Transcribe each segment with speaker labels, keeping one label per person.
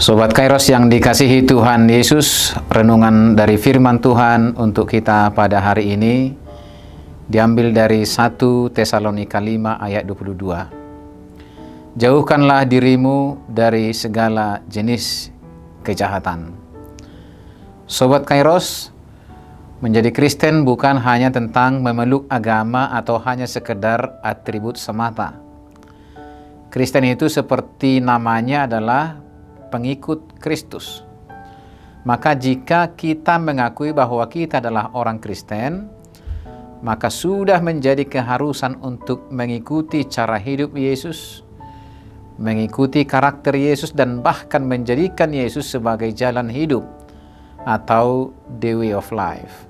Speaker 1: Sobat Kairos yang dikasihi Tuhan Yesus, renungan dari firman Tuhan untuk kita pada hari ini diambil dari 1 Tesalonika 5 ayat 22. Jauhkanlah dirimu dari segala jenis kejahatan. Sobat Kairos, menjadi Kristen bukan hanya tentang memeluk agama atau hanya sekedar atribut semata. Kristen itu seperti namanya adalah pengikut Kristus. Maka jika kita mengakui bahwa kita adalah orang Kristen, maka sudah menjadi keharusan untuk mengikuti cara hidup Yesus, mengikuti karakter Yesus, dan bahkan menjadikan Yesus sebagai jalan hidup atau the way of life.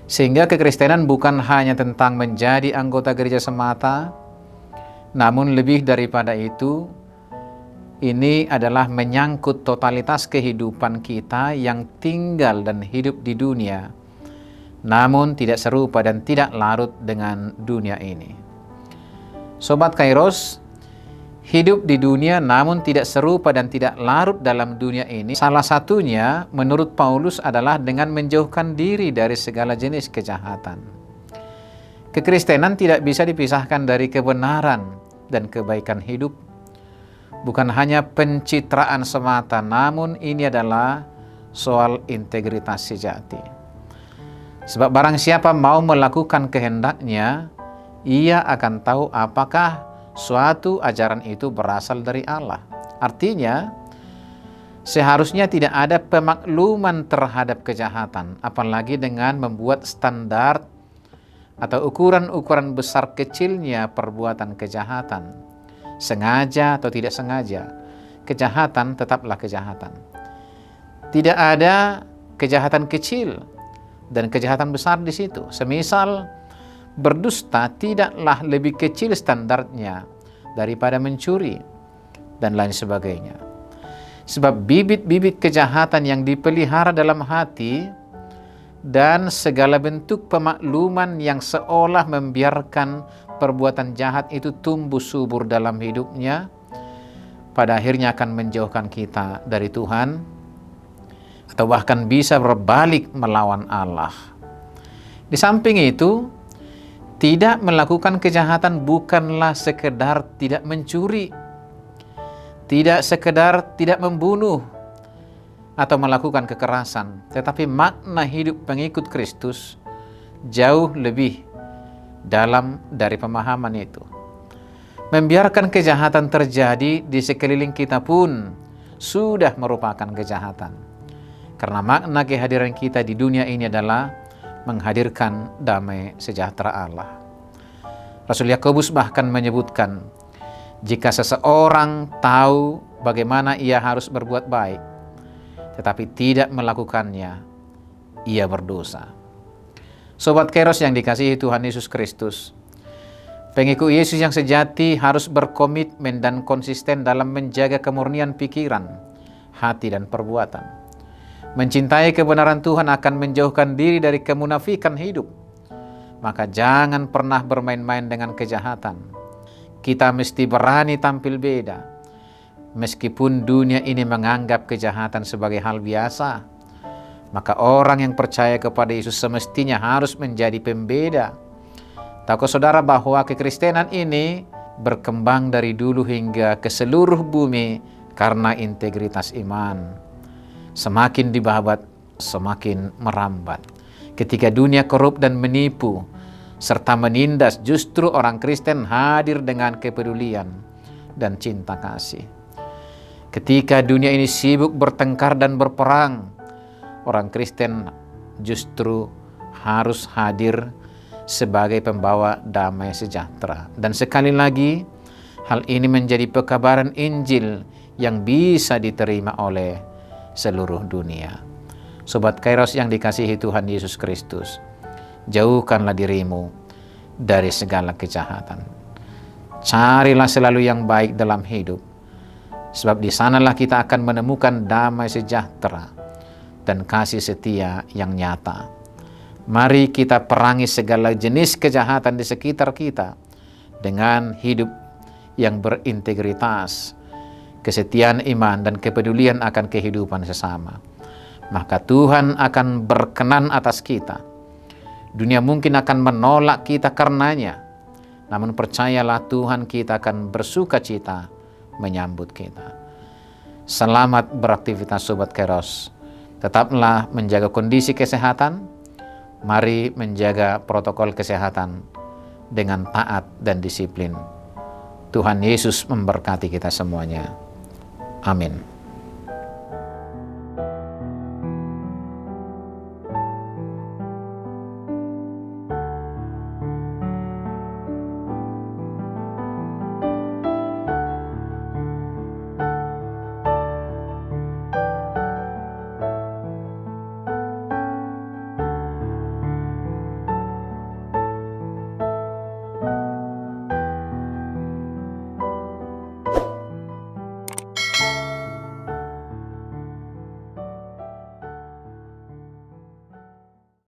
Speaker 1: Sehingga kekristenan bukan hanya tentang menjadi anggota gereja semata, namun lebih daripada itu, ini adalah menyangkut totalitas kehidupan kita yang tinggal dan hidup di dunia, namun tidak serupa dan tidak larut dengan dunia ini. Sobat Kairos, hidup di dunia namun tidak serupa dan tidak larut dalam dunia ini, salah satunya menurut Paulus adalah dengan menjauhkan diri dari segala jenis kejahatan. Kekristenan tidak bisa dipisahkan dari kebenaran dan kebaikan hidup. Bukan hanya pencitraan semata, namun ini adalah soal integritas sejati. Sebab barang siapa mau melakukan kehendaknya, ia akan tahu apakah suatu ajaran itu berasal dari Allah. Artinya, seharusnya tidak ada pemakluman terhadap kejahatan, apalagi dengan membuat standar atau ukuran-ukuran besar kecilnya perbuatan kejahatan. Sengaja atau tidak sengaja, kejahatan tetaplah kejahatan. Tidak ada kejahatan kecil dan kejahatan besar di situ. Semisal berdusta tidaklah lebih kecil standarnya daripada mencuri dan lain sebagainya. Sebab bibit-bibit kejahatan yang dipelihara dalam hati dan segala bentuk pemakluman yang seolah membiarkan perbuatan jahat itu tumbuh subur dalam hidupnya, pada akhirnya akan menjauhkan kita dari Tuhan, atau bahkan bisa berbalik melawan Allah. Di samping itu, tidak melakukan kejahatan bukanlah sekedar tidak mencuri, tidak sekedar tidak membunuh, atau melakukan kekerasan, tetapi makna hidup pengikut Kristus jauh lebih dalam dari pemahaman itu. Membiarkan kejahatan terjadi di sekeliling kita pun sudah merupakan kejahatan. Karena makna kehadiran kita di dunia ini adalah menghadirkan damai sejahtera Allah. Rasul Yakobus bahkan menyebutkan, jika seseorang tahu bagaimana ia harus berbuat baik, tetapi tidak melakukannya, ia berdosa. Sobat Kairos yang dikasihi Tuhan Yesus Kristus, pengikut Yesus yang sejati harus berkomitmen dan konsisten dalam menjaga kemurnian pikiran, hati, dan perbuatan. Mencintai kebenaran Tuhan akan menjauhkan diri dari kemunafikan hidup. Maka jangan pernah bermain-main dengan kejahatan. Kita mesti berani tampil beda. Meskipun dunia ini menganggap kejahatan sebagai hal biasa, maka orang yang percaya kepada Yesus semestinya harus menjadi pembeda. Tahukah saudara bahwa kekristenan ini berkembang dari dulu hingga ke seluruh bumi karena integritas iman. Semakin dibabat, semakin merambat. Ketika dunia korup dan menipu serta menindas, justru orang Kristen hadir dengan kepedulian dan cinta kasih. Ketika dunia ini sibuk bertengkar dan berperang, orang Kristen justru harus hadir sebagai pembawa damai sejahtera. Dan sekali lagi, hal ini menjadi pekabaran Injil yang bisa diterima oleh seluruh dunia. Sobat Kairos yang dikasihi Tuhan Yesus Kristus, jauhkanlah dirimu dari segala kejahatan. Carilah selalu yang baik dalam hidup, sebab di sanalah kita akan menemukan damai sejahtera dan kasih setia yang nyata. Mari kita perangi segala jenis kejahatan di sekitar kita dengan hidup yang berintegritas, kesetiaan iman, dan kepedulian akan kehidupan sesama, maka Tuhan akan berkenan atas kita. Dunia mungkin akan menolak kita karenanya, namun percayalah Tuhan kita akan bersuka cita menyambut kita. Selamat beraktivitas Sobat Kairos. Tetaplah menjaga kondisi kesehatan. Mari menjaga protokol kesehatan dengan taat dan disiplin. Tuhan Yesus memberkati kita semuanya. Amin.